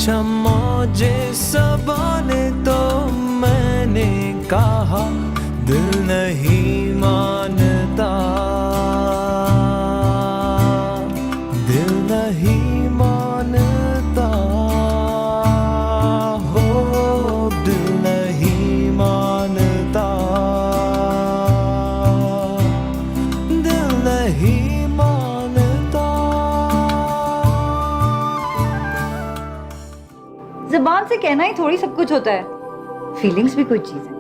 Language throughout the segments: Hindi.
शम्मा सबा ने तो मैंने कहा दिल नहीं मानता, दिल नहीं मानता, हो दिल नहीं मानता, दिल नहीं मानता। ज़बान से कहना ही थोड़ी सब कुछ होता है, फीलिंग्स भी कोई चीज है।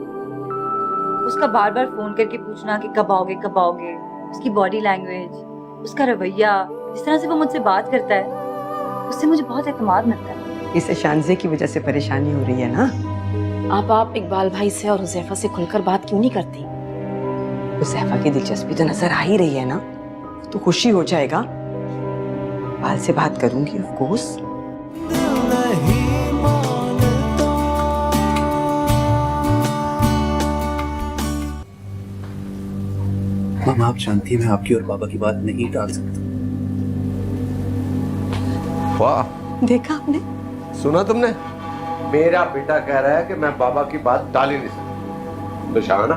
उसका बार बार फोन करके पूछना कि कब आओगे कब आओगे, उसकी बॉडी लैंग्वेज, उसका रवैया, जिस तरह से वो मुझसे बात करता है, उससे मुझे बहुत एतमाद मिलता है। इसे शानजे की वजह से परेशानी हो रही है ना? आप इकबाल भाई से और हुज़ैफा से खुलकर बात क्यों नहीं करती? हुज़ैफा की दिलचस्पी तो नजर आ ही रही है ना, तो खुशी हो जाएगा। इकबाल से बात करूंगी ऑफ कोर्स। मामा आप जानती हैं मैं आपकी और बाबा की बात नहीं टाल सकता। वाह, देखा आपने? सुना तुमने? मेरा बेटा कह रहा है कि मैं बाबा की बात टाल ही नहीं सकता। तो शाहाना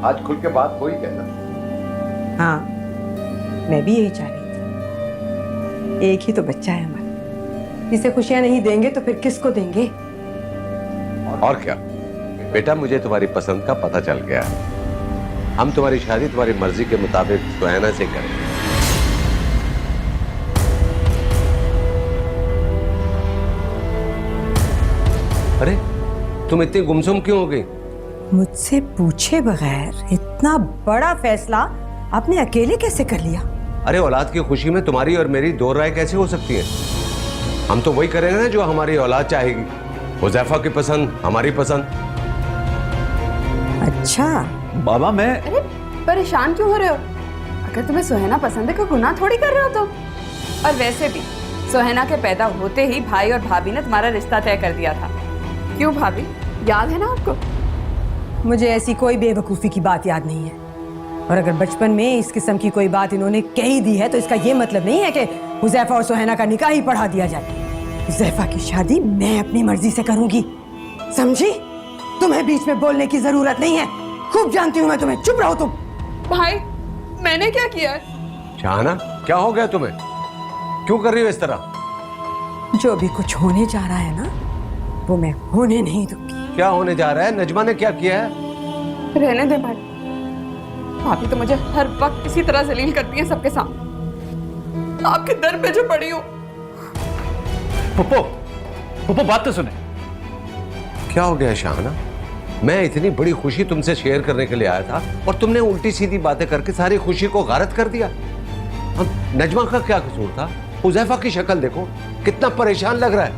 आज खुल के बात हो ही कहना। हाँ, मैं भी यही चाह रही थी। एक ही तो बच्चा है हमारा, इसे खुशियां नहीं देंगे तो फिर किसको देंगे? और क्या बेटा, मुझे तुम्हारी पसंद का पता चल गया है। हम तुम्हारी शादी तुम्हारी मर्जी के मुताबिक सुहैना से करेंगे। अरे तुम इतनी गुमसुम क्यों हो गई? मुझसे पूछे बगैर इतना बड़ा फैसला आपने अकेले कैसे कर लिया? अरे औलाद की खुशी में तुम्हारी और मेरी दो राय कैसे हो सकती है? हम तो वही करेंगे ना जो हमारी औलाद चाहेगी। हुज़ैफा की पसंद हमारी पसंद। अच्छा बाबा मैं अरे परेशान क्यों हो रहे हो? अगर तुम्हें सुहैना पसंद है, कोई गुनाह थोड़ी कर रहे हो तुम। और वैसे भी सुहैना के पैदा होते ही भाई और भाभी ने तुम्हारा रिश्ता तय कर दिया था। क्यों भाभी, याद है ना आपको? मुझे ऐसी कोई बेवकूफ़ी की बात याद नहीं है, और अगर बचपन में इस किस्म की कोई बात इन्होंने कह ही दी है तो इसका ये मतलब नहीं है कि हुज़ैफा और सुहैना का निकाह ही पढ़ा दिया जाए। हुज़ैफा की शादी मैं अपनी मर्जी से करूंगी, समझी? तुम्हें बीच में बोलने की जरूरत नहीं है, खूब जानती हूँ मैं तुम्हें। चुप रहो तुम। भाई मैंने क्या किया है? शाहाना क्या हो गया तुम्हें? क्यों कर रही हो इस तरह? जो भी कुछ होने जा रहा है ना, वो मैं होने नहीं दूंगी। क्या होने जा रहा है? नजमा ने क्या किया है? रहने दे भाई, भाभी तो मुझे हर वक्त इसी तरह जलील करती है सबके सामने। आपके दर पे जो पड़ी हूँ। पप्पो पप्पो बात तो सुने। क्या हो गया शाहाना? मैं इतनी बड़ी खुशी तुमसे शेयर करने के लिए आया था और तुमने उल्टी सीधी बातें करके सारी खुशी को गारत कर दिया। अब नजमा का क्या कसूर था? हुज़ैफा की शक्ल देखो, कितना परेशान लग रहा है।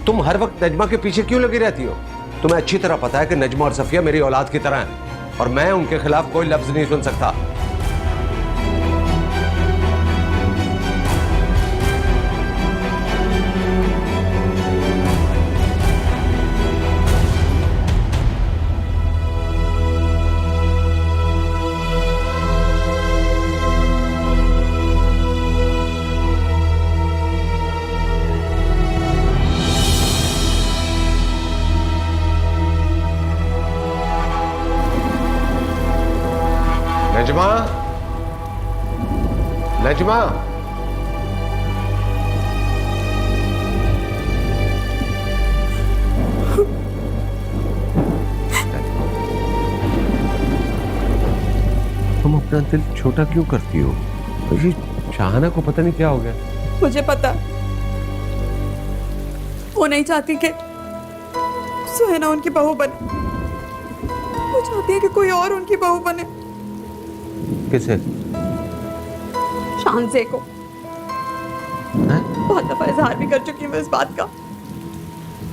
तुम हर वक्त नजमा के पीछे क्यों लगी रहती हो? तुम्हें अच्छी तरह पता है कि नजमा और सफिया मेरी औलाद की तरह हैं और मैं उनके खिलाफ कोई लफ्ज नहीं सुन सकता। नजमा, नजमा, तुम अपना दिल छोटा क्यों करती हो? ये शाहाना को पता नहीं क्या हो गया। मुझे पता, वो नहीं चाहती कि सुहैना उनकी बहू बने, वो चाहती है कि कोई और उनकी बहू बने। किसे? शानजे को। बहुत दफा इजहार भी कर चुकी हूँ इस बात का,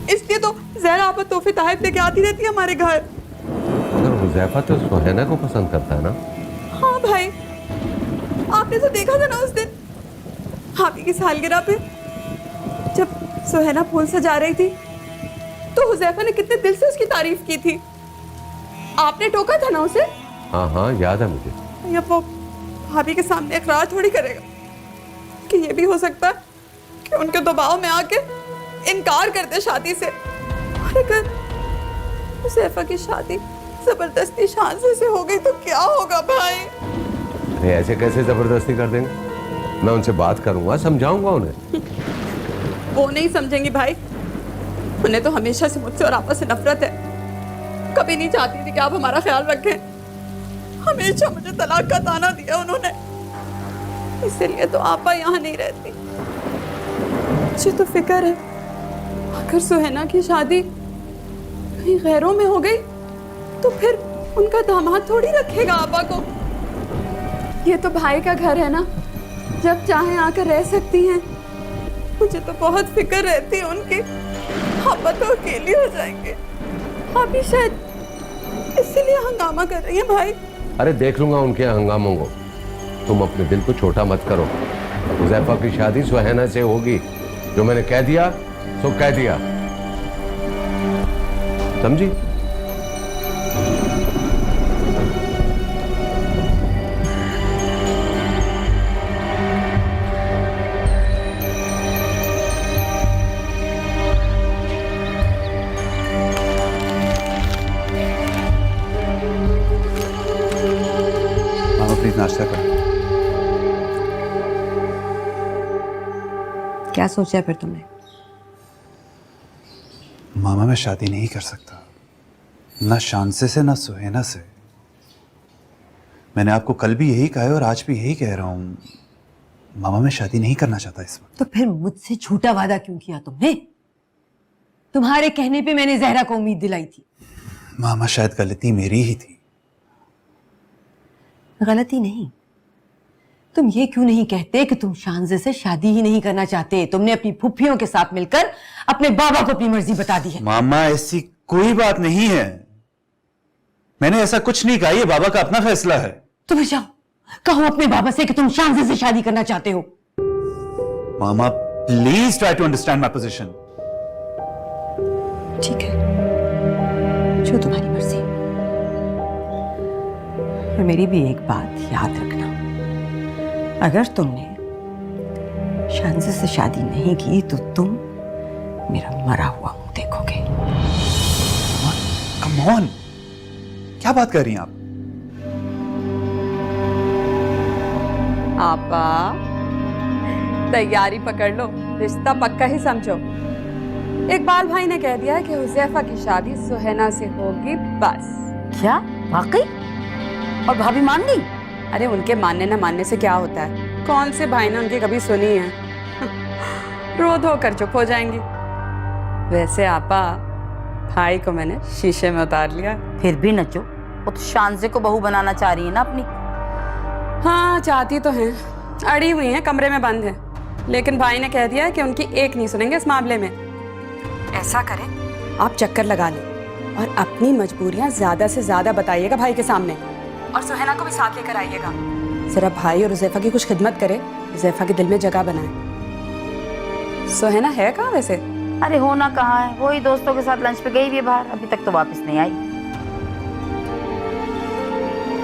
इसलिए तो ज़हरा आपा तोहफे तहफ लेके आती रहती है हमारे घर। अगर हुज़ैफा तो सुहैना को पसंद करता है ना? हाँ भाई, आपने तो देखा था ना उस दिन हाफी की सालगिरह पे, जब सुहैना फूल सजा रही थी तो हुज़ैफा ने कितने दिल से उसकी तारीफ की थी। आपने टोका था ना उसे? हाँ हाँ याद है मुझे। या वो भाभी के सामने इकरार थोड़ी करेगा कि ये भी हो सकता है कि उनके दबाव में आके इनकार कर दे शादी से। और अगर हुज़ैफा की शादी जबरदस्ती शांसे से हो गई तो क्या होगा भाई? अरे ऐसे कैसे जबरदस्ती कर देंगे? मैं उनसे बात करूंगा, समझाऊंगा उन्हें। वो नहीं समझेंगी भाई, उन्हें तो हमेशा से मुझसे और आपस से नफरत है। कभी नहीं चाहती थी कि आप हमारा ख्याल रखें, हमेशा मुझे तलाक का ताना दिया उन्होंने, इसलिए तो आपा यहाँ नहीं रहती। मुझे तो फिक्र है अगर सुहेना की शादी कहीं गैरों में हो गई तो फिर उनका दामाद थोड़ी रखेगा आपा को। ये तो भाई का घर है ना, जब चाहे आकर रह सकती हैं। मुझे तो बहुत फिक्र रहती है उनकी, आपा तो अकेली हो जाएंगे। आप भी शायद इसीलिए हंगामा कर रही हैं भाई। अरे देख लूंगा उनके हंगामों को, तुम अपने दिल को छोटा मत करो। हुज़ैफा की शादी सुहेना से होगी, जो मैंने कह दिया सो कह दिया, समझी? मामा प्लीज नाश्ता करो। क्या सोचा फिर तुमने? मामा मैं शादी नहीं कर सकता, ना शांसे से ना सुहेना से। मैंने आपको कल भी यही कहा है और आज भी यही कह रहा हूँ। मामा मैं शादी नहीं करना चाहता इस वक्त। तो फिर मुझसे झूठा वादा क्यों किया तुमने? तुम्हारे कहने पे मैंने जहरा को उम्मीद दिलाई थी। मामा शायद गलती मेरी ही थी। गलती नहीं, तुम ये क्यों नहीं कहते कि तुम शांजे से शादी ही नहीं करना चाहते? तुमने अपनी फुफ्फियों के साथ मिलकर अपने बाबा को अपनी मर्जी बता दी है। मामा ऐसी कोई बात नहीं है, मैंने ऐसा कुछ नहीं कहा, ये बाबा का अपना फैसला है। तुम्हें जाओ कहो अपने बाबा से कि तुम शांजे से शादी करना चाहते हो। मामा please try to understand my position. ठीक है, जो तुम्हारी मर्जी। और मेरी भी एक बात याद रखना, अगर तुमने शांजे से शादी नहीं की तो तुम मेरा मरा हुआ मुंह देखोगे। कम ऑन, क्या बात कर रही हैं आप? आपा तैयारी पकड़ लो, रिश्ता पक्का ही समझो। इकबाल भाई ने कह दिया है कि हुज़ैफा की शादी सुहेना से होगी बस। क्या वाकई? और भाभी मान गई? अरे उनके मानने ना मानने से क्या होता है, कौन से भाई ने उनकी कभी सुनी है? रो धो कर चुप हो जाएंगी। वैसे आपा भाई को मैंने शीशे में उतार लिया। फिर भी नचो, वो तो शांजे को बहू बनाना चाह रही है ना अपनी। हाँ चाहती तो हैं, अड़ी हुई हैं, कमरे में बंद है, लेकिन भाई ने कह दिया है कि उनकी एक नहीं सुनेंगे इस मामले में। ऐसा करें आप चक्कर लगा लें और अपनी मजबूरियां ज्यादा से ज्यादा बताइएगा भाई के सामने, और सुहेना को भी साथ लेकर आइएगा। जरा भाई और हुज़ैफा की कुछ खिदमत करे, हुज़ैफा के दिल में जगह बनाए। सुहेना है कहाँ वैसे? अरे होना कहाँ है, वही दोस्तों के साथ लंच पे गई हुई है बाहर, अभी तक तो वापस नहीं आई।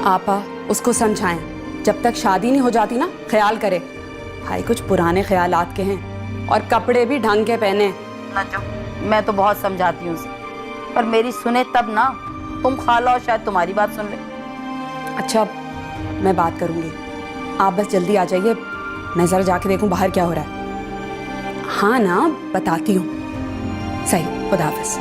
आपा उसको समझाएं, जब तक शादी नहीं हो जाती ना ख्याल करे। भाई कुछ पुराने ख्यालात के हैं और कपड़े भी ढंग के पहने। नचो, मैं तो बहुत समझाती हूँ उसे, पर मेरी सुने तब ना। तुम खाला और शायद तुम्हारी बात सुन ले। अच्छा मैं बात करूंगी, आप बस जल्दी आ जाइए, मैं जरा जाके देखूं बाहर क्या हो रहा है। हाँ ना बताती हूँ। सही, खुदा हाफिज़।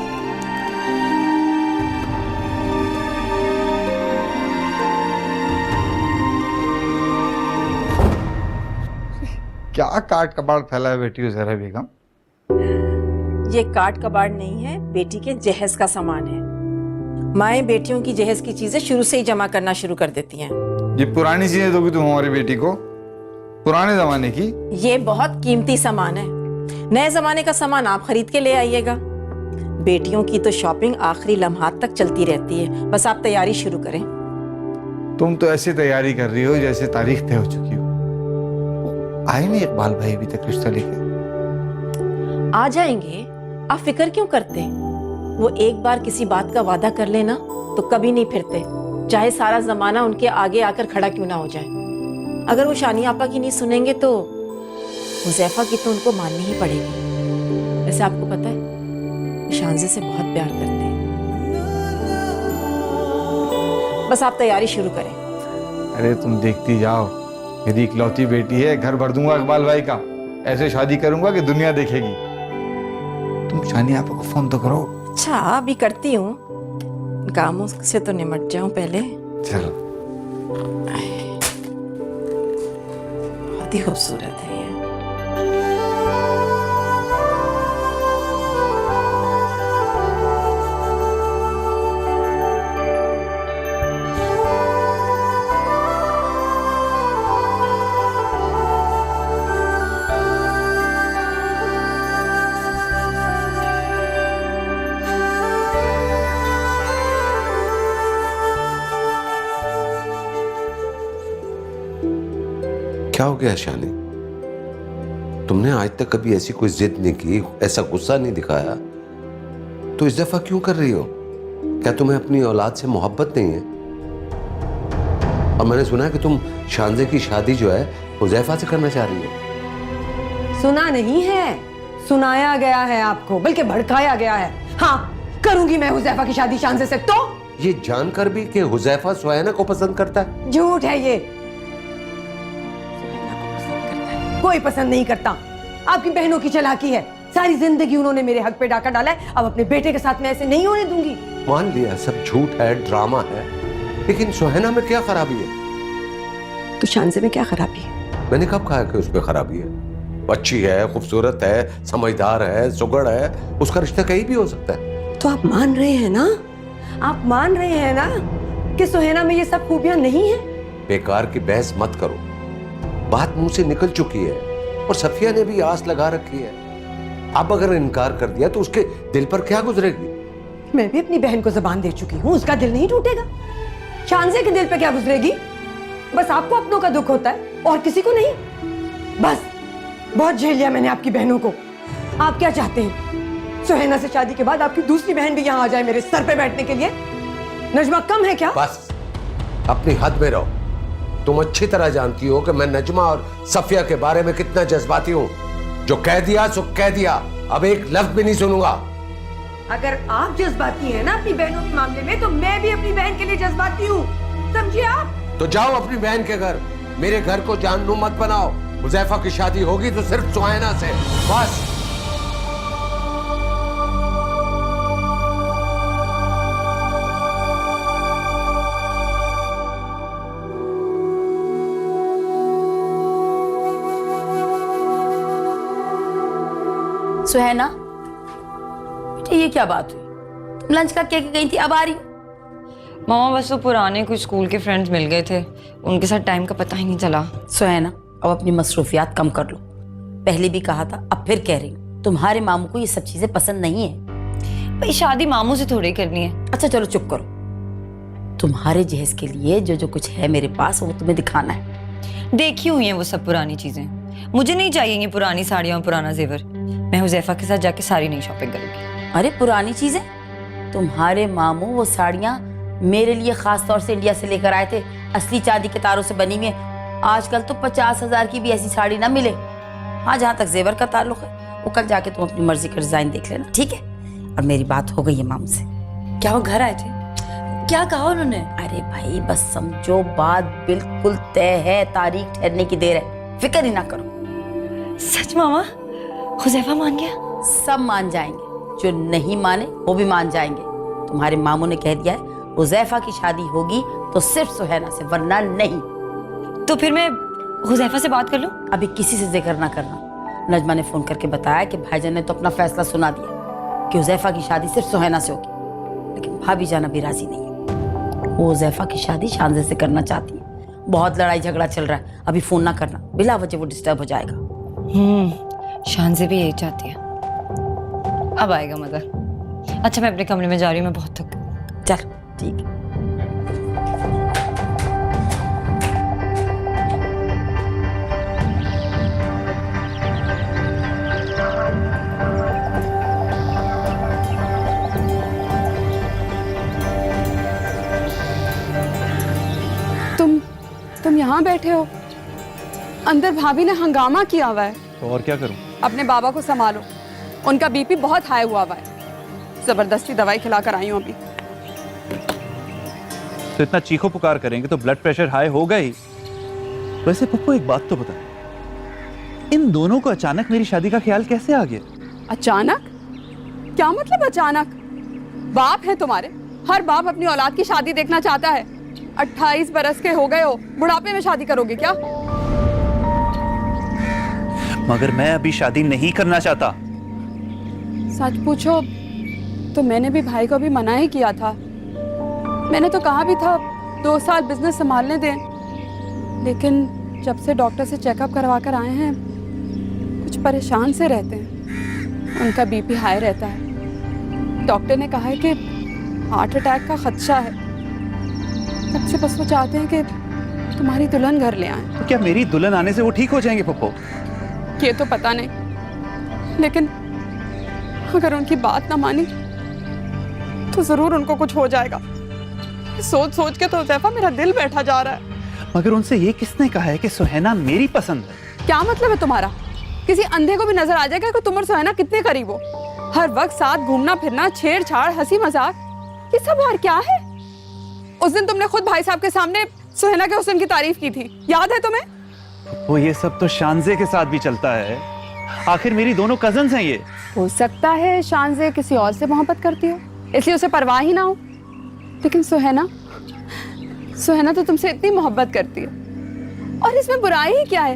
क्या काट कबाड़ फैला है बेटी ज़रा बेगम? ये काट कबाड़ नहीं है, बेटी के जहेज का सामान है। माएं बेटियों की जहेज की चीजें शुरू से ही जमा करना शुरू कर देती हैं। ये पुरानी चीजें दोगी तुम हमारी बेटी को? पुराने जमाने की? ये बहुत कीमती सामान है, नए जमाने का सामान आप खरीद के ले आइएगा। बेटियों की तो शॉपिंग आखिरी लम्हात तक चलती रहती है, बस आप तैयारी शुरू करें। तुम तो ऐसी तैयारी कर रही हो जैसे तारीख तय हो चुकी हो। आए नहीं इकबाल भाई अभी तक रिश्ता लेके? आ जाएंगे, आप फिक्र क्यों करते हैं? वो एक बार किसी बात का वादा कर लेना तो कभी नहीं फिरते, चाहे सारा जमाना उनके आगे आकर खड़ा क्यों ना हो जाए। अगर वो शानी आपा की नहीं सुनेंगे तो हुज़ैफा की तो उनको माननी ही पड़ेगी। वैसे आपको पता है शांजे से बहुत प्यार करते हैं। बस आप तैयारी शुरू करें। अरे तुम देखती जाओ, मेरी इकलौती बेटी है, घर भर दूंगा इकबाल भाई का। ऐसे शादी करूंगा कि दुनिया देखेगी। तुम शानिया आपको फोन तो करो। अच्छा अभी करती हूँ, कामों से तो निमट जाऊं पहले। चलो। बहुत ही खूबसूरत है ये। क्या हो गया शानी? तुमने आज तक कभी ऐसी कोई जिद नहीं की, ऐसा गुस्सा नहीं दिखाया, तो इस दफा क्यों कर रही हो? क्या तुम्हें अपनी औलाद से मोहब्बत नहीं है? और मैंने सुना है कि तुम शांजे की शादी जो है हुजैफा से करना चाह रही हो। सुना नहीं है, सुनाया गया है आपको, बल्कि भड़काया गया है। हाँ, करूंगी मैं हुजैफा की शादी शांजे से। तो ये जानकर भी कि हुजैफा सुहैना को पसंद करता है? झूठ है ये। कोई पसंद नहीं करता। आपकी बहनों की चालाकी है। सारी जिंदगी उन्होंने मेरे हक पे डाका डाला है। अब अपने बेटे के साथ मैं ऐसे नहीं होने दूंगी। मान लिया सब झूठ है, ड्रामा है, लेकिन सुहैना में क्या खराबी है? तो शांजे में क्या खराबी है? मैंने कब कहा कि उसमें खराबी है? अच्छी है, खूबसूरत है, समझदार है, सुगड़ है, उसका रिश्ता कहीं भी हो सकता है। तो आप मान रहे हैं ना, आप मान रहे हैं ना कि सुहैना में ये सब खूबियां नहीं है? बेकार की बहस मत करो, बात मुंह से निकल चुकी है और सफिया ने भी आस लगा रखी है। अब अगर इनकार कर दिया तो उसके दिल पर क्या गुजरेगी? मैं भी अपनी बहन को जुबान दे चुकी हूँ, उसका दिल नहीं टूटेगा। शांजे के दिल पे क्या गुजरेगी? बस आपको अपनों का दुख होता है और किसी को नहीं। बस बहुत झेल लिया मैंने आपकी बहनों को। आप क्या चाहते हैं? सुहैना से शादी के बाद आपकी दूसरी बहन भी यहाँ आ जाए मेरे सर पे बैठने के लिए? नजमा कम है क्या? बस अपनी हद में रहो। तुम अच्छी तरह जानती हो कि मैं नजमा और सफिया के बारे में कितना जज्बाती हूँ। जो कह दिया सो कह दिया, अब एक लफ्ज भी नहीं सुनूंगा। अगर आप जज्बाती हैं ना अपनी बहनों के मामले में, तो मैं भी अपनी बहन के लिए जज्बाती हूँ, समझिए आप? तो जाओ अपनी बहन के घर, मेरे घर को जानू मत बनाओ। हुजैफा की शादी होगी तो सिर्फ सुहैना से, बस। सुहैना बेटे, ये क्या बात हुई? तुम लंच का कह के गई थी, अब आ रही हो? मामा बस वो पुराने कुछ स्कूल के फ्रेंड्स मिल गए थे, उनके साथ टाइम का पता ही नहीं चला। सुहैना, अब अपनी मसरूफियात कम कर लो। पहले भी कहा था, अब फिर कह रही हूँ, तुम्हारे मामू को ये सब चीजें पसंद नहीं है। भाई शादी मामू से थोड़ी करनी है। अच्छा चलो चुप करो। तुम्हारे जहेज के लिए जो जो कुछ है मेरे पास वो तुम्हें दिखाना है। देखी हुई है वो सब पुरानी चीजें, मुझे नहीं चाहिए ये पुरानी साड़ियाँ, पुराना जेवर। मैं हुजैफा के साथ जाके सारी नई शॉपिंग करूंगी। अरे पुरानी चीजें? तुम्हारे मामू वो साड़ियाँ मेरे लिए खास तौर से इंडिया से लेकर आए थे, असली चांदी के तारों से बनी हुई है। आजकल तो 50,000 की भी ऐसी साड़ी ना मिले। हाँ, जहाँ तक जेवर का ताल्लुक है वो कल जाके तुम अपनी मर्जी का डिजाइन देख लेना, ठीक है? और मेरी बात हो गई है मामू से। क्या वो घर आए थे? क्या कहा उन्होंने? अरे भाई बस समझो, बात बिल्कुल तय है, तारीख ठहरने की देर है, फिक्र ही ना करो। सच मामा? हुजैफा मान गया? सब मान जाएंगे, जो नहीं माने वो भी मान जाएंगे। तुम्हारे मामू ने कह दिया है हुजैफा की शादी होगी तो सिर्फ सुहैना से, वरना नहीं। तो फिर मैं हुजैफा से बात कर लूं? अभी किसी से जिक्र ना करना। नजमा ने फोन करके बताया कि भाईजान ने तो अपना फैसला सुना दिया कि हुजैफा की शादी सिर्फ सुहैना से होगी, लेकिन भाभी जान अभी राजी नहीं है। वो हुजैफा की शादी शांजे से करना चाहती है। बहुत लड़ाई झगड़ा चल रहा है, अभी फोन ना करना, बिला वजह वो डिस्टर्ब हो जाएगा। शांजे भी यही चाहती है। अब आएगा मजा। अच्छा मैं अपने कमरे में जा रही हूँ, मैं बहुत थक गई। चल ठीक है। तुम यहाँ बैठे हो? अंदर भाभी ने हंगामा किया हुआ है। तो और क्या करूं? अपने बाबा को संभालो उनका बीपी बहुत हाई हुआ है, जबरदस्ती दवाई खिलाकर आई हूँ अभी। तो इतना चीखो पुकार करेंगे तो ब्लड प्रेशर हाई होगा ही। वैसे पप्पू एक बात तो बता, इन दोनों को अचानक मेरी शादी का ख्याल कैसे आ गया? अचानक? क्या मतलब अचानक? बाप है तुम्हारे, हर बाप अपनी औलाद की शादी देखना चाहता है। 28 बरस के हो गए हो, बुढ़ापे में शादी करोगे क्या? मगर मैं अभी शादी नहीं करना चाहता। सच पूछो तो मैंने भी भाई को अभी मना ही किया था। मैंने तो कहा भी था 2 साल बिजनेस संभालने दें, लेकिन जब से डॉक्टर से चेकअप करवा कर आए हैं कुछ परेशान से रहते हैं। उनका बीपी हाई रहता है। डॉक्टर ने कहा है कि हार्ट अटैक का खदशा है। तब से बस वो चाहते हैं कि तुम्हारी दुल्हन घर ले आए। तो क्या मेरी दुल्हन आने से वो ठीक हो जाएंगे पप्पू? ये तो पता नहीं, लेकिन अगर उनकी बात ना मानी तो जरूर उनको कुछ हो जाएगा। सोच सोच के तो हुज़ैफा मेरा दिल बैठा जा रहा है। मगर उनसे ये किसने कहा है कि सुहैना मेरी पसंद है? क्या मतलब है तुम्हारा? किसी अंधे को भी नजर आ जाएगा कि तुम और सुहैना कितने करीब हो। हर वक्त साथ घूमना फिरना, छेड़छाड़, हंसी मजाक, ये सब और क्या है? उस दिन तुमने खुद भाई साहब के सामने सुहैना के हुस्न की तारीफ की थी, याद है तुम्हें? वो ये सब तो शानजे के साथ भी चलता है। आखिर मेरी दोनों कजन्स हैं ये। हो सकता है शानजे किसी और से मोहब्बत करती हो, इसलिए उसे परवाह ही ना हो। लेकिन सुहैना तो तुमसे इतनी मोहब्बत करती है, और इसमें बुराई ही क्या है?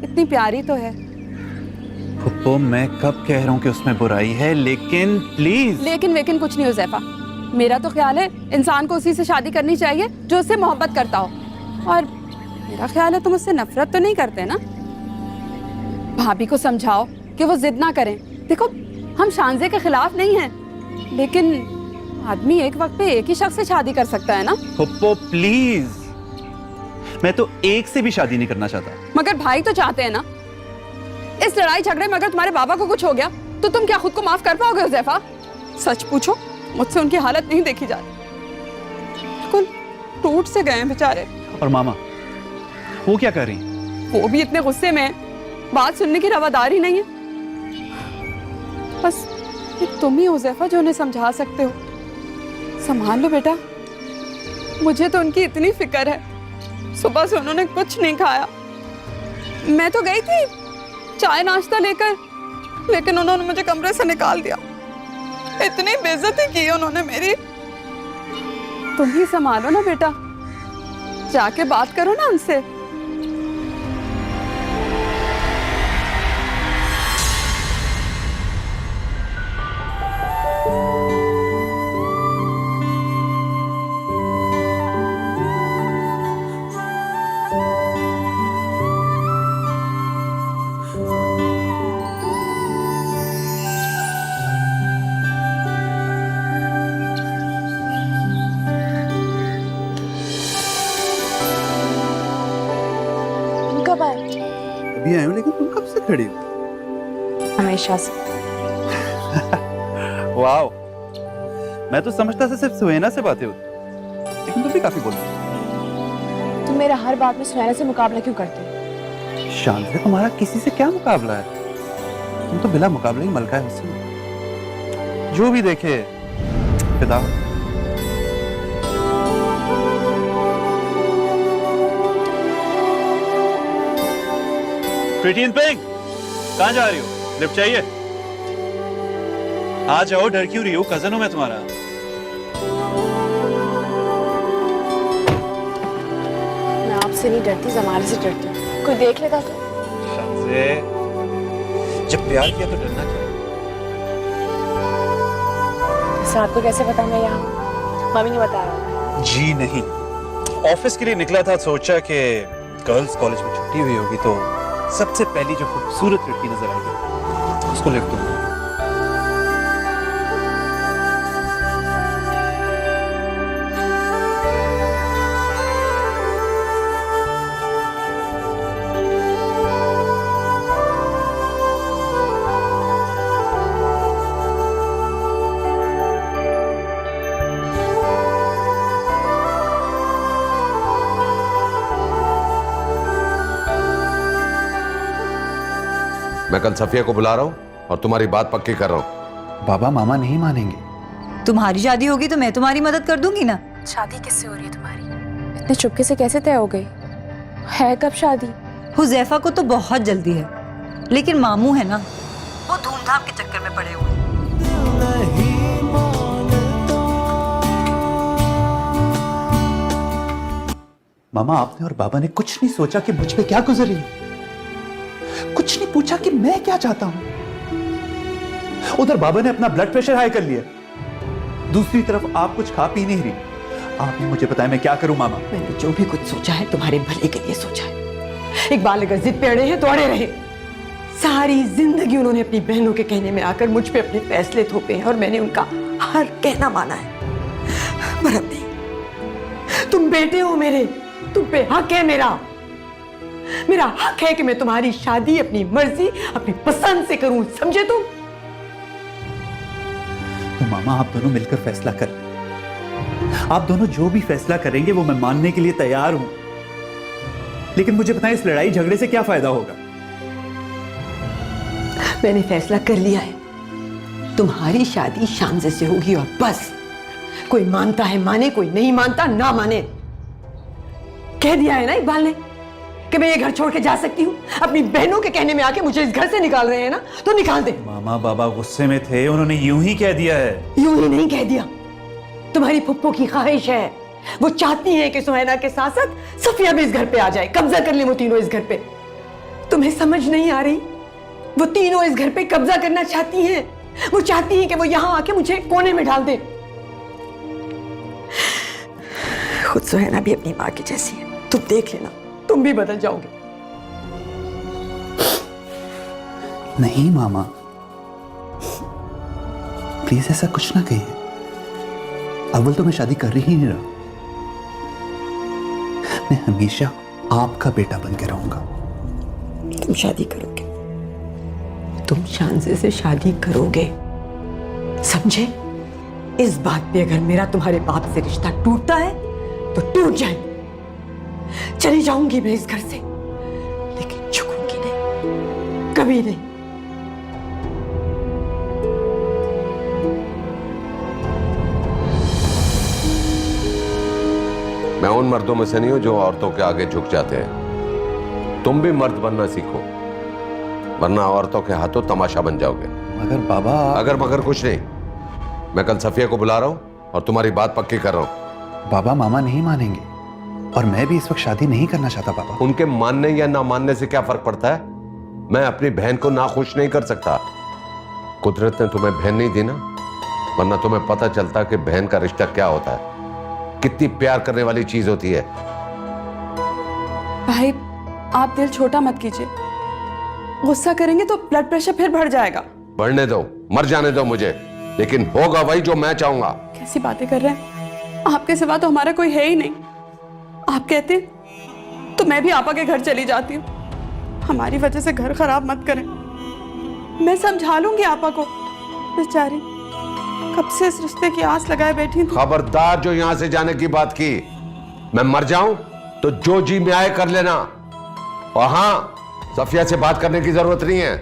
इतनी प्यारी तो है। पप्पू मैं कब कह रहा हूँ कि उसमें बुराई है, लेकिन प्लीज। लेकिन वेकिन कुछ नहीं हुज़ैफा। मेरा तो ख्याल है इंसान को उसी से शादी करनी चाहिए जो उससे मोहब्बत करता हो। और मेरा ख्याल है तुम उससे नफरत तो नहीं करते ना? भाभी को समझाओ कि वो जिद ना करें। देखो हम शानजे के खिलाफ नहीं हैं, लेकिन आदमी एक वक्त पे एक ही शख्स से शादी कर सकता है ना? पप्पू प्लीज, मैं तो एक से भी शादी नहीं करना चाहता। मगर भाई तो चाहते हैं ना। इस लड़ाई झगड़े में अगर तुम्हारे बाबा को कुछ हो गया तो तुम क्या खुद को माफ कर पाओगे हुज़ैफा? सच पूछो मुझसे उनकी हालत नहीं देखी जा रही। बिल्कुल टूट से गए हैं बेचारे। और मामा वो क्या कर रही हैं? वो भी इतने गुस्से में है, बात सुनने की रवादारी नहीं है। बस एक तुम ही हुज़ैफा जो उन्हें समझा सकते हो। संभाल लो बेटा, मुझे तो उनकी इतनी फिक्र है। सुबह से उन्होंने कुछ नहीं खाया। मैं तो गई थी चाय नाश्ता लेकर, लेकिन उन्होंने मुझे कमरे से निकाल दिया। इतनी बेइज्जती की उन्होंने मेरी। तुम ही संभालो ना बेटा, जाके बात करो ना उनसे। कब आए? अभी आए हो, लेकिन तुम कब से खड़ी हो? हमेशा से। वाओ, मैं तो समझता था सिर्फ सुहैना से बातें होती, लेकिन तुम भी काफी बोलती हो। तुम मेरा हर बात में सुनैना से मुकाबला क्यों करते हो? शांति, तुम्हारा किसी से क्या मुकाबला है? तुम तो बिला मुकाबले ही मलका है मुझसे। जो भी देखे फिदा। प्रीटी इन पिंक, कहाँ जा रही हो? लिफ्ट चाहिए? आ जाओ, डर क्यों रही हो? कजन हूं मैं तुम्हारा। मैं आपसे नहीं डरती, जमाने से डरती हूँ। कोई देख लेता तो? शांति, जब प्यार किया तो डरना क्या? इस रात को कैसे पता मैं यहाँ हूँ? मम्मी ने बताया। जी नहीं, ऑफिस के लिए निकला था, सोचा कि गर्ल्स कॉलेज में छुट्टी हुई होगी तो सबसे पहली जो खूबसूरत लड़की नजर आएगी उसको लिफ्ट दूंगा। मैं कल सफिया को बुला रहा हूँ और तुम्हारी बात पक्की कर रहा हूं। बाबा मामा नहीं मानेंगे। तुम्हारी शादी होगी तो मैं तुम्हारी मदद कर दूंगी ना। शादी किससे हो रही है तुम्हारी? इतने चुपके से कैसे तय हो गई? है कब शादी? हुजैफा को तो बहुत जल्दी है, लेकिन मामू है ना, वो धूमधाम के चक्कर में पड़े हुए हैं। नहीं मानता। मामा आपने और बाबा ने कुछ नहीं सोचा कि मुझ पे क्या गुजर रही है, कुछ नहीं पूछा कि मैं क्या चाहता हूं। उधर बाबा ने अपना ब्लड प्रेशर हाई कर लिया, दूसरी तरफ आप कुछ खा पी नहीं रही। आप ही मुझे बताएं मैं क्या करूं मामा। मैंने जो भी कुछ सोचा है तुम्हारे भले के लिए सोचा है। इकबाल अगर जिद पे अड़े हैं तो अड़े रहे। सारी जिंदगी उन्होंने अपनी बहनों के कहने में आकर मुझ पे अपने फैसले थोपे हैं और मैंने उनका हर कहना माना है। पर अब नहीं, तुम बेटे हो मेरे, तुम पे हक है मेरा। मेरा हक है कि मैं तुम्हारी शादी अपनी मर्जी अपनी पसंद से करूं, समझे तुम? तो मामा आप दोनों मिलकर फैसला कर, आप दोनों जो भी फैसला करेंगे वो मैं मानने के लिए तैयार हूं। लेकिन मुझे बताएं इस लड़ाई झगड़े से क्या फायदा होगा? मैंने फैसला कर लिया है, तुम्हारी शादी शांजे से होगी और बस। कोई मानता है माने, कोई नहीं मानता ना माने। कह दिया है ना इकबाल ने कि मैं ये घर छोड़ के जा सकती हूँ। अपनी बहनों के कहने में आके मुझे इस घर से निकाल रहे हैं ना, तो निकाल दे। मामा बाबा गुस्से में थे, उन्होंने यूं ही कह दिया है। यूं ही नहीं कह दिया, तुम्हारी फुप्पो की ख्वाहिश है। वो चाहती है कि सुहैना के साथ साथ सफिया भी इस घर पे आ जाए, कब्जा कर ले वो तीनों इस घर पे। तुम्हें समझ नहीं आ रही? वो तीनों इस घर पे कब्जा करना चाहती हैं। वो चाहती हैं कि वो यहां आके मुझे कोने में डाल दे। खुद सुहैना भी अपनी माँ की जैसी है, तुम देख लेना, तुम भी बदल जाओगे। नहीं मामा, प्लीज ऐसा कुछ ना कहिए। अव्वल तो मैं शादी कर ही नहीं रहा, मैं हमेशा आपका बेटा बन के रहूंगा। तुम शादी करोगे, तुम शांजे से शादी करोगे, समझे? इस बात पे अगर मेरा तुम्हारे बाप से रिश्ता टूटता है तो टूट जाए। चली जाऊंगी मैं इस घर से, लेकिन झुकूंगी नहीं, कभी नहीं। मैं उन मर्दों में से नहीं हूं जो औरतों के आगे झुक जाते हैं। तुम भी मर्द बनना सीखो, वरना औरतों के हाथों तमाशा बन जाओगे। मगर बाबा, अगर मगर कुछ नहीं। मैं कल सफिया को बुला रहा हूं और तुम्हारी बात पक्की कर रहा हूं। बाबा मामा नहीं मानेंगे और मैं भी इस वक्त शादी नहीं करना चाहता बाबा। उनके मानने या ना मानने से क्या फर्क पड़ता है? मैं अपनी बहन को नाखुश नहीं कर सकता। कुदरत ने तुम्हें बहन नहीं दी ना, वरना तुम्हें पता चलता कि बहन का रिश्ता क्या होता है, कितनी प्यार करने वाली चीज होती है। भाई आप दिल छोटा मत कीजिए, गुस्सा करेंगे तो ब्लड प्रेशर फिर बढ़ जाएगा। बढ़ने दो, मर जाने दो मुझे, लेकिन होगा वही जो मैं चाहूंगा। कैसी बातें कर रहे हैं? आपके सिवा तो हमारा कोई है ही नहीं। आप कहते तो मैं भी आपा के घर चली जाती हूँ। हमारी वजह से घर खराब मत करें। मैं समझा लूंगी आपा को, बेचारी कब से इस रिश्ते की आस लगाए बैठी थी। खबरदार जो यहां से जाने की बात की। मैं मर जाऊं तो जो जी में आए कर लेना। और हां, सफिया से बात करने की जरूरत नहीं है,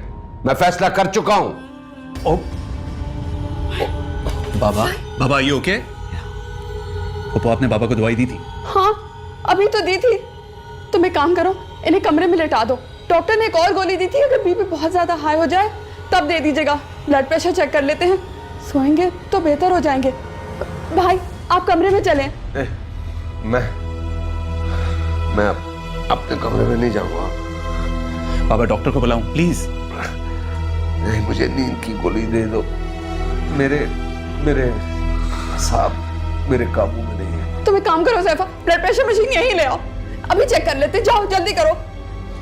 मैं फैसला कर चुका हूं। बाबा, बाबा ये ओके? पप्पू आपने बाबा को दवाई दी थी? हाँ अभी तो दी थी। तुम एक काम करो, इन्हें कमरे में लेटा दो। डॉक्टर ने एक और गोली दी थी, अगर बीपी बहुत ज्यादा हाई हो जाए तब दे दीजिएगा। ब्लड प्रेशर चेक कर लेते हैं, सोएंगे तो बेहतर हो जाएंगे। भाई आप कमरे में चलें। मैं अपने कमरे में नहीं जाऊंगा। बाबा डॉक्टर को बुलाऊं प्लीज? नहीं, मुझे नींद की गोली दे दो। मेरे साहब मेरे काबू में नहीं है। तुम एक काम करो सैफा, ब्लड प्रेशर मशीन यहीं ले आओ, अभी चेक कर लेते। जाओ जल्दी करो,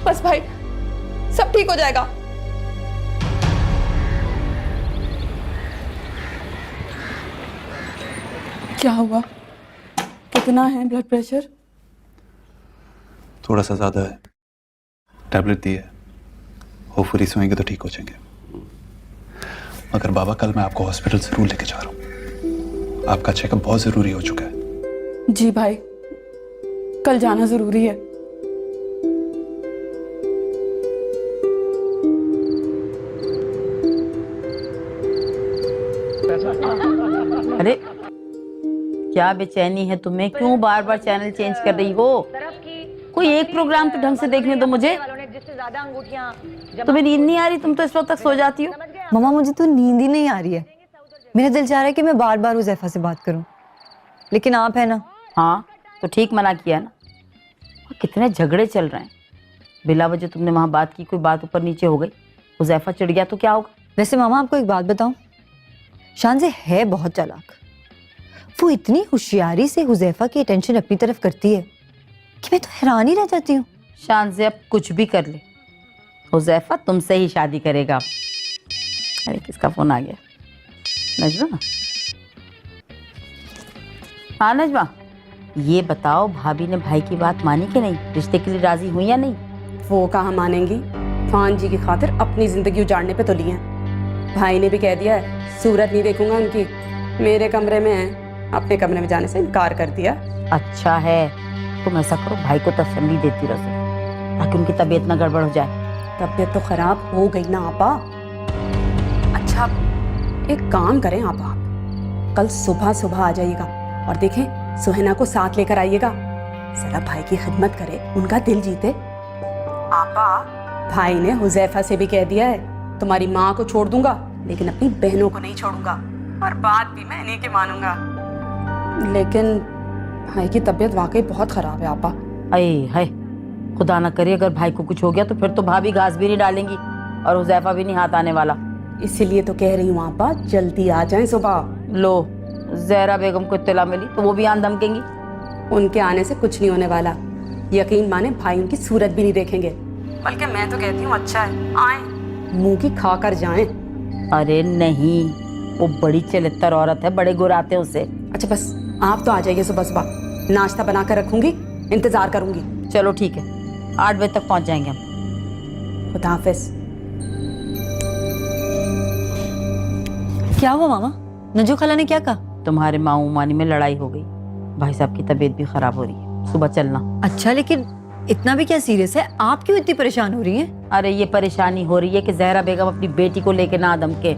बस भाई सब ठीक हो जाएगा। क्या हुआ? कितना है ब्लड प्रेशर? थोड़ा सा ज्यादा है, टैबलेट दी है, होपफुली सोएंगे तो ठीक हो जाएंगे। मगर बाबा कल मैं आपको हॉस्पिटल जरूर लेके जा रहा हूं, आपका चेकअप बहुत जरूरी हो चुका है। जी भाई, कल जाना जरूरी है। क्या बेचैनी है तुम्हें? क्यों बार बार चैनल चेंज कर रही हो? कोई एक प्रोग्राम तो ढंग से देखने दो मुझे। तुम्हें नींद नहीं आ रही? तुम तो इस वक्त तक सो जाती हो। मम्मा मुझे तो नींद ही नहीं आ रही है। मेरा दिल चाह रहा है कि मैं बार बार हुज़ैफा से बात करूं, लेकिन आप है ना। हाँ तो ठीक मना किया ना। और कितने झगड़े चल रहे हैं बिला वजह। तुमने वहां बात की, कोई बात ऊपर नीचे हो गई, हुज़ैफा चिढ़ गया तो क्या होगा? वैसे मामा आपको एक बात बताऊं, शानज़े है बहुत चालाक। वो इतनी होशियारी से हुज़ैफा की अटेंशन अपनी तरफ करती है कि मैं तो हैरान ही रह जाती हूँ। शानज़े अब कुछ भी कर ले, हुज़ैफा तुमसे ही शादी करेगा। अरे किसका फोन आ गया? नजमा? हाँ नजमा, ये बताओ भाभी ने भाई की बात मानी कि नहीं? रिश्ते के लिए राजी हुई या नहीं? वो कहाँ मानेंगी? फान जी की खातिर अपनी जिंदगी उजाड़ने पे तुली हैं। भाई ने भी कह दिया है सूरत नहीं देखूंगा उनकी। मेरे कमरे में है, अपने कमरे में जाने से इनकार कर दिया। अच्छा है, तुम ऐसा करो भाई को तसल्ली देती रहो ताकि उनकी तबीयत ना गड़बड़ हो जाए। तबीयत तो खराब हो गई ना आपा। अच्छा एक काम करें आपा, कल सुबह सुबह आ जाइएगा और देखें सुहेना को साथ लेकर आइएगा। जरा भाई की खिदमत करे, उनका दिल जीते। आपा भाई ने हुज़ैफा से भी कह दिया है तुम्हारी माँ को छोड़ दूंगा लेकिन अपनी बहनों को नहीं छोड़ूंगा, और बात भी मैं इन्हीं की मानूंगा। लेकिन भाई की तबीयत वाकई बहुत खराब है आपा। अये है, खुदा ना करे अगर भाई को कुछ हो गया तो फिर तो भाभी घास भी नहीं डालेंगी और हुज़ैफा भी नहीं हाथ आने वाला। इसीलिए तो कह रही हूँ आपा जल्दी आ जाएं सुबह। लो ज़हरा बेगम को इत्तला मिली तो वो भी आन धमकेंगी। उनके आने से कुछ नहीं होने वाला, यकीन माने भाई उनकी सूरत भी नहीं देखेंगे। बल्कि मैं तो कहती हूँ अच्छा है आए, मुंह की खा कर जाएं। अरे नहीं, वो बड़ी चलित्तर औरत है, बड़े गुर आते हैं उससे। अच्छा बस आप तो आ जाइए सुबह सुबह, नाश्ता बना कर रखूंगी, इंतजार करूंगी। चलो ठीक है, 8 बजे तक पहुंच जाएंगे हम। खुदा हाफिज। क्या हुआ मामा? नजो खाला ने क्या कहा? तुम्हारे माऊ मानी में लड़ाई हो गई, भाई साहब की तबीयत भी खराब हो रही है, सुबह चलना। अच्छा लेकिन इतना भी क्या सीरियस है? आप क्यों इतनी परेशान हो रही हैं? अरे ये परेशानी हो रही है कि ज़हरा बेगम अपनी बेटी को लेके ना धमके।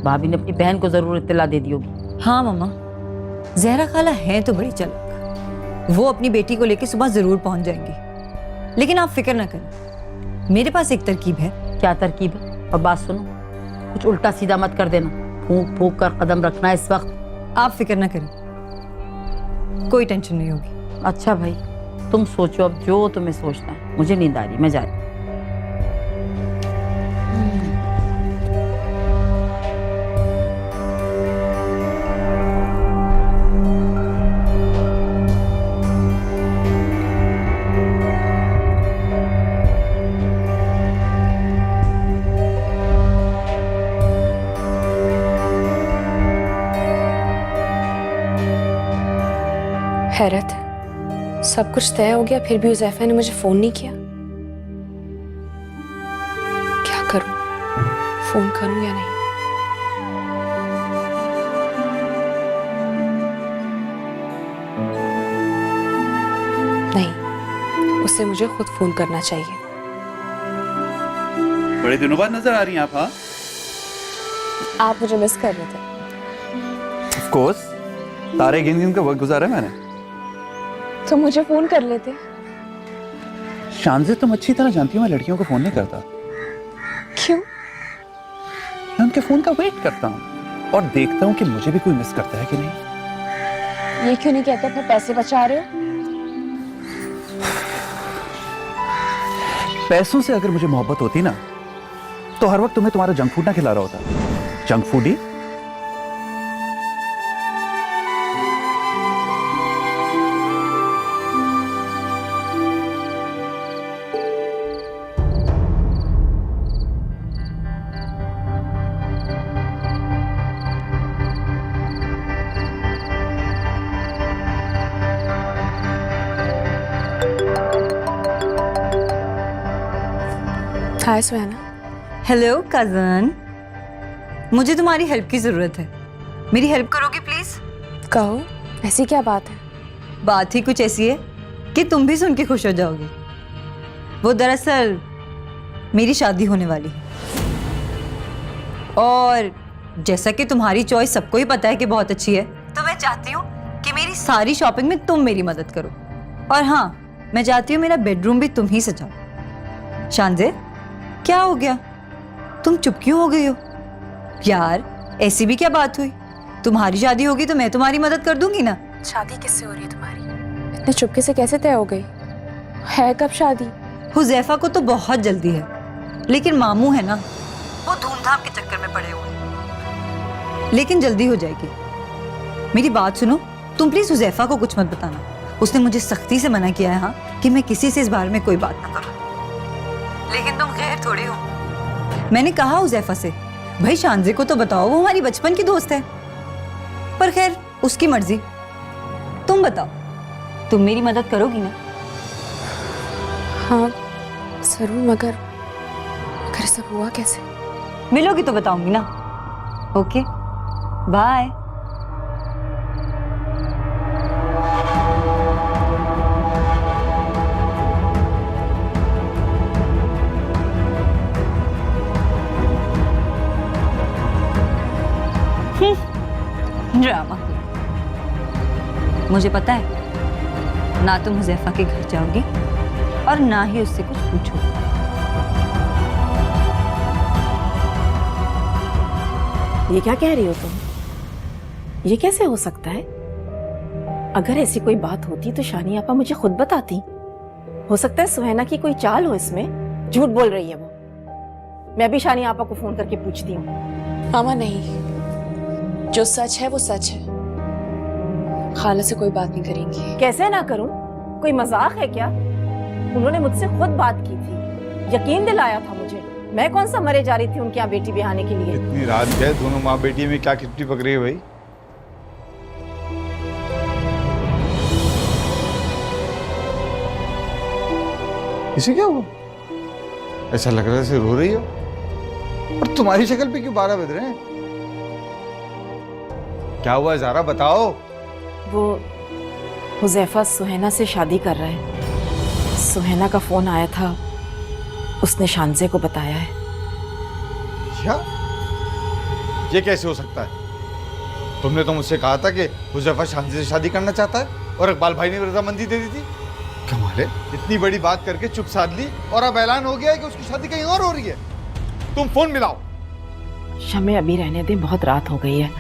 भाभी ने अपनी बहन को जरूर इत्तला दे दी होगी। हाँ मामा, ज़हरा खाला है तो बड़ी चालाक, वो अपनी बेटी को लेके सुबह जरूर पहुंच जाएंगी। लेकिन आप फिक्र ना करें, मेरे पास एक तरकीब है। क्या तरकीब है? और बात सुनो, कुछ उल्टा सीधा मत कर देना, फूंक फूंक कर कदम रखना इस वक्त। आप फिक्र ना करें, कोई टेंशन नहीं होगी। अच्छा भाई तुम सोचो अब जो तुम्हें सोचना है, मुझे नींद आ रही, मैं जा रही। हैरत, सब कुछ तय हो गया फिर भी हुज़ैफा ने मुझे फोन नहीं किया। क्या करूं, फोन करूं या नहीं? नहीं, उसे मुझे खुद फोन करना चाहिए। बड़े दिनों बाद नजर आ रही हैं आप। हाँ आप मुझे मिस कर रहे थे। ऑफ कोर्स, सारे गिन गिन के वक्त गुजारा मैंने। तो मुझे फोन कर लेते। शानज़े तुम अच्छी तरह जानती हो मैं लड़कियों को फोन नहीं करता। क्यों? मैं उनके फोन का वेट करता हूँ और देखता हूँ कि मुझे भी कोई मिस करता है कि नहीं। ये क्यों नहीं कहते अपने पैसे बचा रहे हो? पैसों से अगर मुझे मोहब्बत होती ना तो हर वक्त तुम्हें तुम्हारा जंक फूड ना खिला रहा होता। जंक फूड ही हाय सुहाना। हेलो कजन, मुझे तुम्हारी हेल्प की जरूरत है। मेरी हेल्प करोगे प्लीज? कहो, ऐसी क्या बात है? बात ही कुछ ऐसी है कि तुम भी सुन के खुश हो जाओगे। वो दरअसल मेरी शादी होने वाली है और जैसा कि तुम्हारी चॉइस सबको ही पता है कि बहुत अच्छी है, तो मैं चाहती हूँ कि मेरी सारी शॉपिंग में तुम मेरी मदद करो। और हाँ, मैं चाहती हूँ मेरा बेडरूम भी तुम ही सजाओ। शांजे, क्या हो गया? तुम चुप क्यों हो गई हो? यार, ऐसी भी क्या बात हुई? तुम्हारी शादी होगी तो मैं तुम्हारी मदद कर दूंगी ना। शादी किससे हो रही है तुम्हारी? इतने चुपके से कैसे तय हो गई? है कब शादी? हुजैफा को तो बहुत जल्दी है, लेकिन मामू है ना, वो धूमधाम के चक्कर में पड़े हुए हैं। लेकिन जल्दी हो जाएगी। मेरी बात सुनो, तुम प्लीज हुजैफा को कुछ मत बताना। उसने मुझे सख्ती से मना किया है हाँ, कि मैं किसी से इस बारे में कोई बात ना करूं। लेकिन तुम गैर थोड़ी हो। मैंने कहा हुजैफा से, भाई शांजे को तो बताओ, वो हमारी बचपन की दोस्त है। पर खैर, उसकी मर्जी। तुम बताओ, तुम मेरी मदद करोगी ना? हाँ जरूर, मगर सब हुआ कैसे? मिलोगी तो बताऊंगी ना। Okay, bye. ड्रामा। मुझे पता है ना तुम हुजैफा के घर जाओगी और ना ही उससे कुछ पूछोगी। ये क्या कह रही हो तुम? ये कैसे हो सकता है? अगर ऐसी कोई बात होती तो शानी आपा मुझे खुद बताती। हो सकता है सुहैना की कोई चाल हो इसमें। झूठ बोल रही है वो। मैं भी शानी आपा को फोन करके पूछती हूँ। मामा नहीं, जो सच है वो सच है। खाला से कोई बात नहीं करेंगी। कैसे ना करूं? कोई मजाक है क्या? उन्होंने मुझसे खुद बात की थी, यकीन दिलाया था मुझे। मैं कौन सा मरे जा रही थी उनके यहाँ बेटी बिहाने के लिए। इतनी रात गए, दोनों माँ बेटी में क्या खिचड़ी पक रही है भाई? इसे क्या हुआ? ऐसा लग रहा है जैसे रो रही हो। और तुम्हारी शक्ल पे क्यों 12 बज रहे हैं? क्या हुआ ज़ारा, बताओ। वो हुजैफा सुहैना से शादी कर रहा है। सुहैना का फोन आया था, उसने शांजे को बताया है। क्या? ये कैसे हो सकता है? तुमने तो मुझसे कहा था कि हुजैफा शांजे से शादी करना चाहता है और इकबाल भाई ने रजामंदी दे दी थी। कमाल है, इतनी बड़ी बात करके चुप साध ली और अब ऐलान हो गया है कि उसकी शादी कहीं और हो रही है। तुम फोन मिलाओ। शमे अभी रहने दे, बहुत रात हो गई है,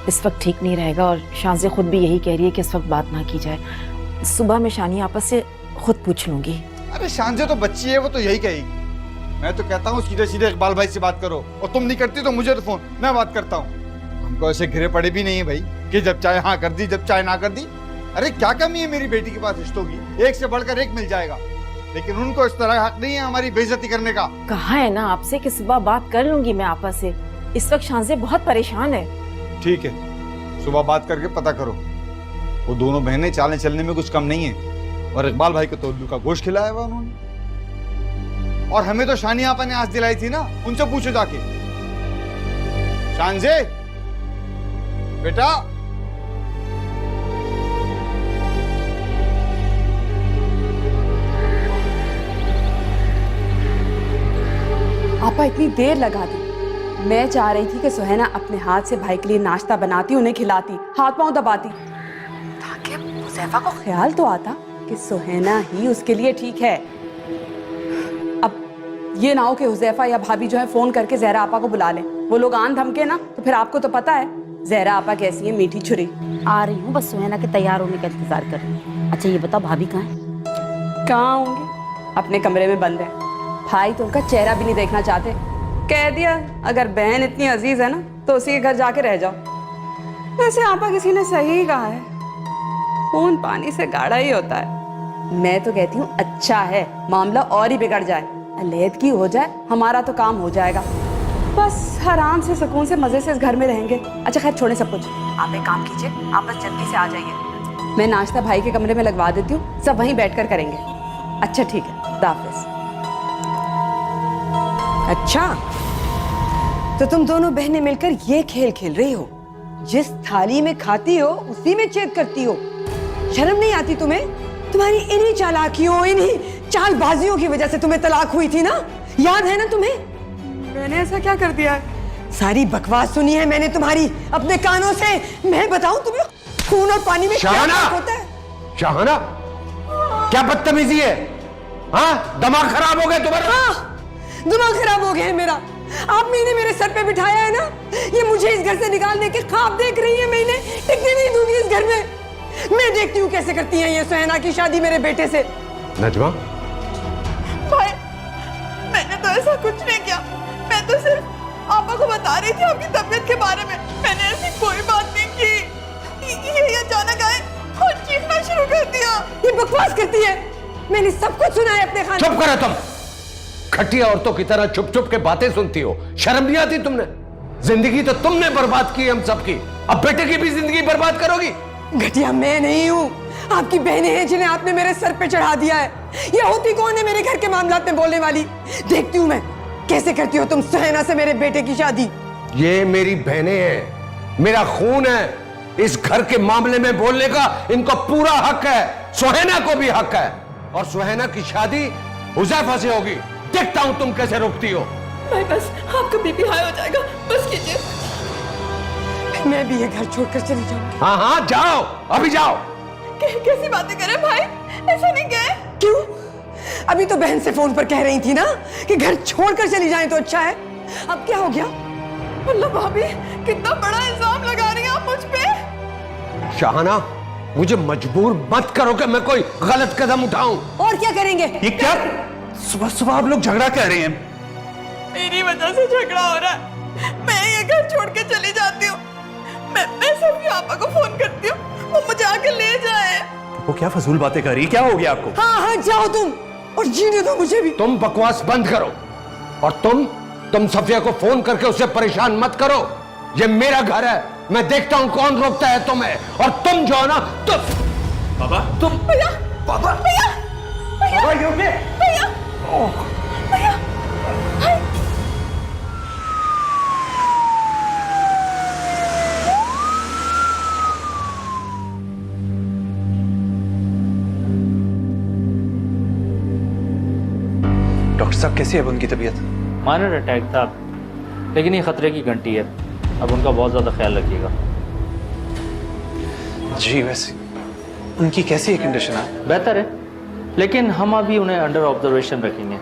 इस वक्त ठीक नहीं रहेगा। और शांजे खुद भी यही कह रही है कि इस वक्त बात ना की जाए। सुबह मैं शानी आपस से खुद पूछ लूंगी। अरे शांजे तो बच्ची है, वो तो यही कहेगी। मैं तो कहता हूँ सीधे सीधे इकबाल भाई से बात करो, और तुम नहीं करती तो मुझे तो फोन, मैं बात करता हूँ। हमको ऐसे घिरे पड़े भी नहीं है भाई कि जब चाहे हाँ कर दी, जब चाहे ना कर दी। अरे क्या कमी है मेरी बेटी के पास रिश्तों की? एक से बढ़कर एक मिल जाएगा, लेकिन उनको इस तरह हक नहीं है हमारी बेइज्जती करने का। कहा है ना आपसे कि सुबह बात कर लूंगी मैं आपस से। इस वक्त शांजे बहुत परेशान है। ठीक है, सुबह बात करके पता करो। वो दोनों बहनें चालने चलने में कुछ कम नहीं है, और इकबाल भाई को तो उल्लू का गोश्त खिलाया हुआ उन्होंने। और हमें तो शानी आपा ने आस दिलाई थी ना, उनसे पूछो जाके। शांजे बेटा, आपा इतनी देर लगा दी। मैं चाह रही थी कि सुहैना अपने हाथ से भाई के लिए नाश्ता बनाती, उन्हें खिलाती, हाथ पांव दबाती, ताकि हुजैफा को ख्याल तो आता कि सुहैना ही उसके लिए ठीक है। अब ये ना हो कि हुजैफा या भाभी जो है फोन करके जहरा आपा को बुला लें। वो लोग आन धमके ना, तो फिर आपको तो पता है जहरा आपा कैसी है, मीठी छुरी। आ रही हूँ, बस सुहैना के तैयार होने का इंतजार कर रही हूँ। अच्छा ये बताओ, भाभी कहाँ है? कहाँ होंगे? अपने कमरे में बंद है। भाई तो उनका चेहरा भी नहीं देखना चाहते। कह दिया अगर बहन इतनी अजीज है ना तो उसी के घर जाके रह जाओ। वैसे आपा किसी ने सही कहा है, खून पानी से गाढ़ा ही होता है। मैं तो कहती हूँ अच्छा है मामला और ही बिगड़ जाए, अलैदगी हो जाए, हमारा तो काम हो जाएगा। बस आराम से सुकून से मजे से इस घर में रहेंगे। अच्छा खैर छोड़े सब कुछ, आप एक काम कीजिए, आप बस जल्दी से आ जाइए। मैं नाश्ता भाई के कमरे में लगवा देती हूँ, सब वहीं बैठकर करेंगे। अच्छा ठीक है, खुदा हाफिज। अच्छा, तो तुम दोनों बहनें मिलकर ये खेल खेल रही हो? जिस थाली में खाती हो उसी में छेद करती हो। शर्म नहीं आती तुम्हें? तुम्हारी इन्हीं चालाकियों, इन्हीं चालबाजियों की वजह से तुम्हें तलाक हुई थी ना, याद है ना तुम्हें? मैंने ऐसा क्या कर दिया है? सारी बकवास सुनी है मैंने तुम्हारी अपने कानों से। मैं बताऊं तुम्हें? खून और पानी में क्या शाहाना! फर्क होता है? शाहाना, क्या बदतमीजी है? हाँ, दिमाग खराब हो गया तुम्हारा? हाँ, दिमाग खराब हो गया है मेरा। आपने इन्हें मेरे सर पे बिठाया है ना, ये मुझे इस घर से निकालने के ख्वाब देख रही है। मैं इन्हें टिकने नहीं दूंगी इस घर में। मैं देखती हूँ कैसे करती हैं ये सुहैना की शादी मेरे बेटे से। नजमा, भाई, मैंने तो ऐसा कुछ नहीं किया। मैं तो सिर्फ आपा को बता रही थी आपकी तबीयत के बारे में। मैंने ऐसी कोई बात नहीं की। ये अचानक आए और चीखना शुरू कर दिया। ये बकवास करती है। मैंने सब कुछ सुना है अपने खाने। चुप करो तुम। खटिया औरतों की तरह चुप चुप के बातें सुनती हो, शर्म नहीं आती तुमने? जिंदगी तो तुमने बर्बाद की हम सबकी, अब बेटे की भी जिंदगी बर्बाद करोगी? घटिया मैं नहीं हूँ, आपकी बहनें हैं जिन्हें आपने मेरे सर पे चढ़ा दिया है। ये होती कौन है मेरे घर के मामलात में बोलने वाली? देखती हूँ मैं कैसे करती हो तुम सुहैना से मेरे बेटे की शादी। ये मेरी बहनें हैं, मेरा खून है। इस घर के मामले में बोलने का इनको पूरा हक है। सुहैना को भी हक है। और सुहैना की शादी हुज़ैफा से होगी। देखता हूं तुम कैसे रोकती हो। भाई बस, आपका बीपी हाई हो जाएगा, बस कीजिए। मैं भी ये घर छोड़कर चली जाऊंगी। हाँ हाँ, जाओ, अभी जाओ। कैसी बातें कर रहे हैं भाई? ऐसा नहीं गए। क्यों? अभी तो बहन से फोन पर कह रही थी ना कि घर छोड़कर चली जाएं तो अच्छा है। अब क्या हो गया? अल्लाह भाभी, कितना बड़ा इल्जाम लगा रही हैं आप मुझ पे। शाहाना, मुझे मजबूर मत करो कि मैं कोई गलत कदम उठाऊं। और क्या करेंगे? ये क्या सुबह सुबह आप लोग झगड़ा कह रहे हैं? मेरी वजह से झगड़ा हो रहा है। मैं ये घर छोड़ के चली जाती हूँ। मैं सभी आपा को फोन करती हूँ, वो मुझे आके ले जाए। वो क्या फजूल बातें कर रही है? क्या हो गया आपको? हाँ हाँ, जाओ तुम और जीने दो मुझे भी। तुम बकवास बंद करो। और तुम सफिया को फोन करके उसे परेशान मत करो। ये मेरा घर है, मैं देखता हूं कौन रोकता है तुम्हें। और तुम जो है ना, बाबा, तुम भैया, बाबा, भैया, बाबा, ये हो गया? भैया, भैया। डॉक्टर साहब, कैसी है अब उनकी तबीयत? माइनर अटैक था, लेकिन ये खतरे की घंटी है। अब उनका बहुत ज़्यादा ख्याल रखिएगा। जी, वैसे उनकी कैसी है कंडीशन? है बेहतर है, लेकिन हम अभी उन्हें अंडर ऑब्जर्वेशन रखेंगे।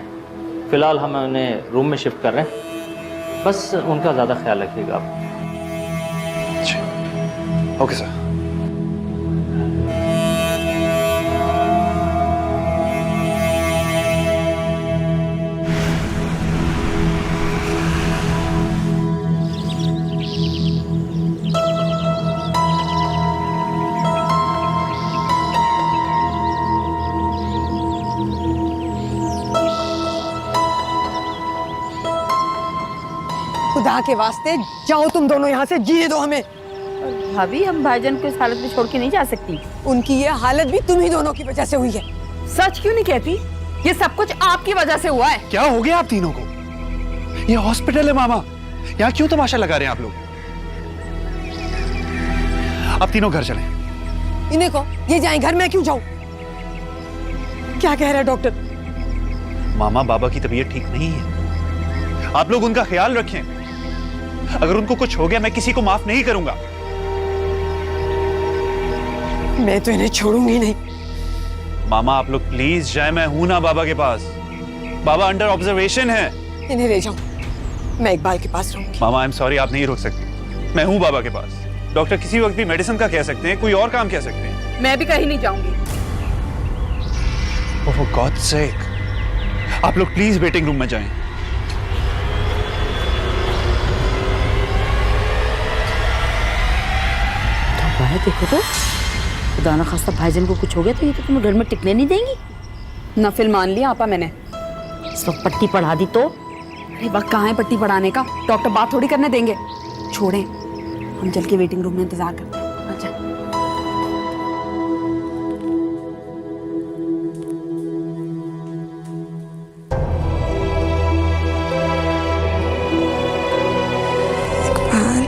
फ़िलहाल हम उन्हें रूम में शिफ्ट कर रहे हैं। बस उनका ज़्यादा ख्याल रखिएगा आप। जी, ओके सर। खुदा के वास्ते जाओ तुम दोनों यहाँ से, जीने दो हमें। भाभी, हम भाईजान को इस हालत में छोड़ के नहीं जा सकती। उनकी ये हालत भी तुम ही दोनों की वजह से हुई है। सच क्यों नहीं कहती? ये सब कुछ आपकी वजह से हुआ है। क्या हो गया आप तीनों को? ये हॉस्पिटल है मामा, यहाँ क्यों तमाशा लगा रहे हैं आप लोग? आप तीनों घर चलें। इन्हें को ये जाएं घर, मैं क्यों जाऊं? क्या कह रहा है डॉक्टर? मामा, बाबा की तबीयत ठीक नहीं है, आप लोग उनका ख्याल रखें। अगर उनको कुछ हो गया, मैं किसी को माफ नहीं करूंगा। मैं तो इन्हें छोड़ूंगी नहीं। मामा, आप लोग प्लीज जाए, मैं हूं ना बाबा के पास। बाबा अंडर ऑब्जर्वेशन है। इन्हें ले जाओ, मैं इकबाल के पास रहूंगी। मामा, आई एम सॉरी, आप नहीं रोक सकती। मैं हूं बाबा के पास। डॉक्टर किसी वक्त भी मेडिसिन का कह सकते हैं, कोई और काम कह सकते हैं। मैं भी कहीं नहीं जाऊंगी। फॉर गॉड्स सेक, आप लोग प्लीज वेटिंग रूम में जाएं। देखो तो, खुदा ना खास्ता भाईजान को कुछ हो गया तो ये तो तुम्हें घर में टिकने नहीं देंगी। नफिल मान लिया आपा मैंने। इस वक्त पट्टी पढ़ा दी तो? अरे वक्त कहाँ है पट्टी पढ़ाने का? डॉक्टर बात थोड़ी करने देंगे। छोड़ें, हम चल के वेटिंग रूम में इंतजार करते हैं। अच्छा। इकबाल,